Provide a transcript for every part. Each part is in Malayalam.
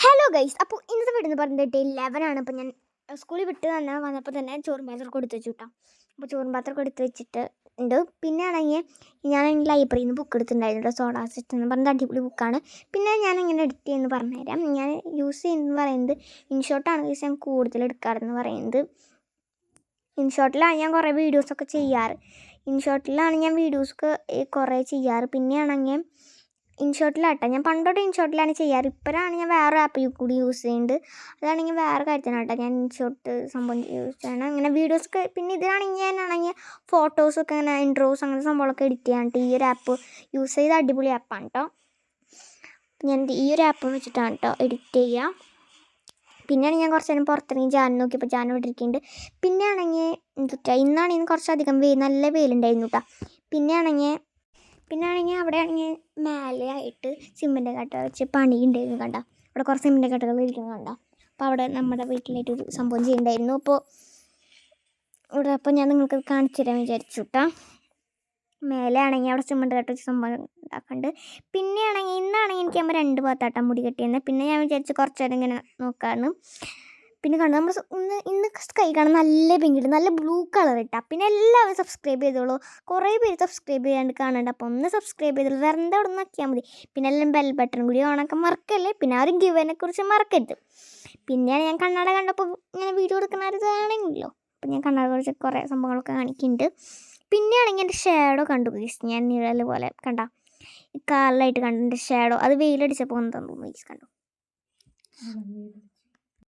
ഹലോ ഗൈസ്, അപ്പോൾ ഇന്നത്തെ വീഡിയോ എന്ന് പറയുന്നത് ഡേ 11 ആണ്. അപ്പോൾ ഞാൻ സ്കൂളിൽ വിട്ട് തന്നെ വന്നപ്പോൾ തന്നെ ചോറും പാത്രമൊക്കെ എടുത്ത് വെച്ചു കേട്ടോ. അപ്പോൾ ചോറും പാത്രമൊക്കെ എടുത്ത് വെച്ചിട്ട് ഉണ്ട്. പിന്നെ ആണെങ്കിൽ ഞാൻ ലൈബ്രറിയിൽ നിന്ന് ബുക്ക് എടുത്തിട്ടുണ്ടായിരുന്നു, സോഡാ സിസ്റ്റം എന്ന് പറഞ്ഞത് അടിപൊളി ബുക്കാണ്. പിന്നെ ഞാൻ എങ്ങനെ എഡിറ്റ് ചെയ്യുമെന്ന് പറഞ്ഞുതരാം. ഞാൻ യൂസ് ചെയ്യുന്നത് പറയുന്നത് ഇൻഷോട്ടാണ് ഗൈസ്, ഞാൻ കൂടുതൽ എടുക്കാറെന്ന് പറയുന്നത്. ഇൻഷോട്ടിലാണ് ഞാൻ കുറേ വീഡിയോസൊക്കെ ചെയ്യാറ്. ഇൻഷോട്ടിലാണ് ഞാൻ വീഡിയോസൊക്കെ കുറേ ചെയ്യാറ്. പിന്നെയാണെങ്കിൽ ഇൻഷോട്ടിലാട്ടോ ഞാൻ പണ്ടോട്ട് ഇൻഷോട്ടിലാണ് ചെയ്യാറ്. ഇപ്പോഴാണ് ഞാൻ വേറെ ആപ്പ് കൂടി യൂസ് ചെയ്യുന്നുണ്ട്. അതാണെങ്കിൽ വേറെ കാര്യത്തിനാട്ടോ ഞാൻ ഇൻഷോട്ട് സംഭവം യൂസ് ചെയ്യണം. അങ്ങനെ വീഡിയോസൊക്കെ പിന്നെ ഇതിനാണെങ്കിൽ ഞാനാണെങ്കിൽ ഫോട്ടോസൊക്കെ അങ്ങനെ ഇൻട്രോസ് അങ്ങനത്തെ സംഭവങ്ങളൊക്കെ എഡിറ്റ് ചെയ്യാനായിട്ട് ഈ ഒരു ആപ്പ് യൂസ് ചെയ്ത് അടിപൊളി ആപ്പാണ് കേട്ടോ. ഞാൻ ഈ ഒരു ആപ്പ് വെച്ചിട്ടാണ് കേട്ടോ എഡിറ്റ് ചെയ്യുക. പിന്നെയാണെങ്കിൽ ഞാൻ കുറച്ച് നേരം പുറത്തിറങ്ങി ജാൻ നോക്കിയപ്പോൾ ജാൻ ഇവിടെ ഇരിക്കുന്നുണ്ട്. പിന്നെയാണെങ്കിൽ ഇന്നാണെങ്കിൽ കുറച്ചധികം നല്ല വെയിലുണ്ടായിരുന്നു കേട്ടോ. പിന്നെയാണെങ്കിൽ അവിടെ ആണെങ്കിൽ മേലെയായിട്ട് സിമെൻ്റ് കട്ട വെച്ച് പണി ഉണ്ടായിരുന്നു കണ്ട. അവിടെ കുറച്ച് സിമെൻ്റ് കട്ടകൾ ഇരിക്കുന്നു കണ്ട. അപ്പോൾ അവിടെ നമ്മുടെ വീട്ടിലായിട്ടൊരു സംഭവം ചെയ്യുന്നുണ്ടായിരുന്നു. അപ്പോൾ ഞാൻ നിങ്ങൾക്ക് കാണിച്ചു തരാൻ വിചാരിച്ചു കേട്ടോ. മേലെ ആണെങ്കിൽ അവിടെ സിമെൻ്റ് കട്ട വെച്ച് സംഭവം ഉണ്ടാക്കുന്നുണ്ട്. പിന്നെയാണെങ്കിൽ ഇന്നാണെങ്കിൽ എനിക്ക് നമ്മൾ 2 ഭാഗത്താട്ടം മുടി കെട്ടിയെന്ന്. പിന്നെ ഞാൻ വിചാരിച്ചു കുറച്ച് നേരം ഇങ്ങനെ നോക്കാമെന്ന്. പിന്നെ കണ്ടു നമ്മൾ ഇന്ന് സ്കൈ കാണാൻ നല്ല പിങ്കിട്ട് നല്ല ബ്ലൂ കളർ ഇട്ടാൽ. പിന്നെ എല്ലാവരും സബ്സ്ക്രൈബ് ചെയ്തോളൂ. കുറേ പേര് സബ്സ്ക്രൈബ് ചെയ്യാണ്ട് കാണുന്നുണ്ട്. അപ്പോൾ ഒന്ന് സബ്സ്ക്രൈബ് ചെയ്തോളൂ. വേറെ എന്താ അവിടെ നോക്കിയാൽ മതി. പിന്നെ എല്ലാം ബെൽ ബട്ടൺ കൂടി ഓണാക്കാൻ മറക്കല്ലേ. പിന്നെ ആരും ഗിവനെ കുറിച്ച് മറക്കരുത്. പിന്നെയാണ് ഞാൻ കണ്ണട കണ്ടപ്പോൾ ഇങ്ങനെ വീഡിയോ എടുക്കുന്ന ഇതാണെങ്കിലോ. അപ്പോൾ ഞാൻ കണ്ണട കുറിച്ച് കുറേ സംഭവങ്ങളൊക്കെ കാണിക്കുന്നുണ്ട്. പിന്നെയാണെങ്കിൽ എൻ്റെ ഷാഡോ കണ്ടു ഗീസ്. ഞാൻ നിഴൽ പോലെ കണ്ട കാറിലായിട്ട് കണ്ടു എൻ്റെ ഷാഡോ. അത് വെയിലടിച്ചപ്പോൾ എന്താണെന്ന് തോന്നുന്നു ഗീസ് കണ്ടു.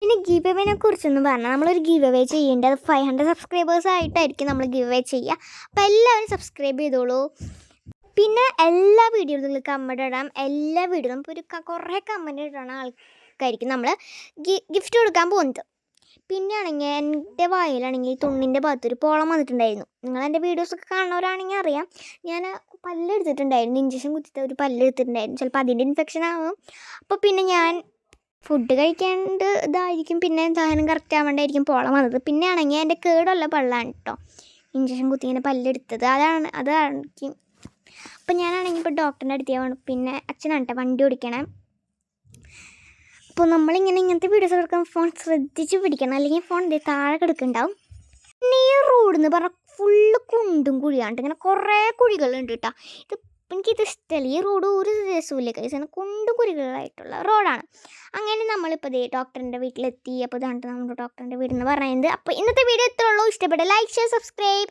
പിന്നെ ഗിവ് അവേനെ കുറിച്ചൊന്ന് പറഞ്ഞാൽ നമ്മളൊരു ഗിവ് അവേ ചെയ്യേണ്ടത് അത് 500 സബ്സ്ക്രൈബേഴ്സ് ആയിട്ടായിരിക്കും നമ്മൾ ഗിവ് അവേ ചെയ്യുക. അപ്പോൾ എല്ലാവരും സബ്സ്ക്രൈബ് ചെയ്തോളൂ. പിന്നെ എല്ലാ വീഡിയോയിലും നിങ്ങൾ കമൻറ്റ് ഇടാം. എല്ലാ വീഡിയോയിലും ഇപ്പോൾ ഒരു കുറേ കമൻറ്റ് ഇടുന്ന ആൾക്കായിരിക്കും നമ്മൾ ഗിഫ്റ്റ് കൊടുക്കാൻ പോകുന്നത്. പിന്നെയാണെങ്കിൽ എൻ്റെ വായിലാണെങ്കിൽ തുണ്ണിൻ്റെ ഭാഗത്തൊരു പോളം വന്നിട്ടുണ്ടായിരുന്നു. നിങ്ങൾ എൻ്റെ വീഡിയോസൊക്കെ കാണുന്നവരാണെങ്കിൽ അറിയാം. ഞാൻ പല്ലെടുത്തിട്ടുണ്ടായിരുന്നു, ഇഞ്ചക്ഷൻ കുത്തിയിട്ട് ഒരു പല്ലെടുത്തിട്ടുണ്ടായിരുന്നു. ചിലപ്പോൾ അതിൻ്റെ ഇൻഫെക്ഷൻ ആകും. അപ്പോൾ പിന്നെ ഞാൻ ഫുഡ് കഴിക്കാണ്ട് ഇതായിരിക്കും, പിന്നെ ദഹനം കറക്റ്റ് ആവേണ്ടായിരിക്കും പോളം വന്നത്. പിന്നെയാണെങ്കിൽ എൻ്റെ കേടുള്ള പള്ളാണ് കേട്ടോ ഇഞ്ചക്ഷൻ കുത്തി ഇങ്ങനെ പല്ലെടുത്തത്. അതായിരിക്കും. അപ്പം ഞാനാണെങ്കിൽ ഇപ്പോൾ ഡോക്ടറിൻ്റെ അടുത്ത് പോകണം. പിന്നെ അച്ഛനാണ് കേട്ടോ വണ്ടി ഓടിക്കണം. അപ്പോൾ ഇങ്ങനത്തെ വീഡിയോസ് എടുക്കാൻ ഫോൺ ശ്രദ്ധിച്ച് പിടിക്കണം, അല്ലെങ്കിൽ ഫോൺ താഴെ കിടക്കുന്നുണ്ടാവും. പിന്നെ ഈ റോഡ് എന്ന് പറഞ്ഞാൽ ഫുള്ള് കുണ്ടും കുഴിയാണ്. ഇങ്ങനെ കുറേ കുഴികളുണ്ട് കേട്ടോ. എനിക്കിത് ഇഷ്ടമല്ല. ഈ റോഡ് ഒരു രസമില്ല കൈസ്, കുണ്ടും കുഴികളായിട്ടുള്ള റോഡാണ്. അങ്ങനെ നമ്മളിപ്പോൾ ഡോക്ടറിൻ്റെ വീട്ടിലെത്തി. അപ്പോൾ ഇതാണ് നമ്മുടെ ഡോക്ടറിൻ്റെ വീടെന്ന് പറയുന്നത്. അപ്പോൾ ഇന്നത്തെ വീഡിയോ ഇത്രേ ഉള്ളൂ. ഇഷ്ടപ്പെട്ട ലൈക്ക്, ഷെയർ, സബ്സ്ക്രൈബ്.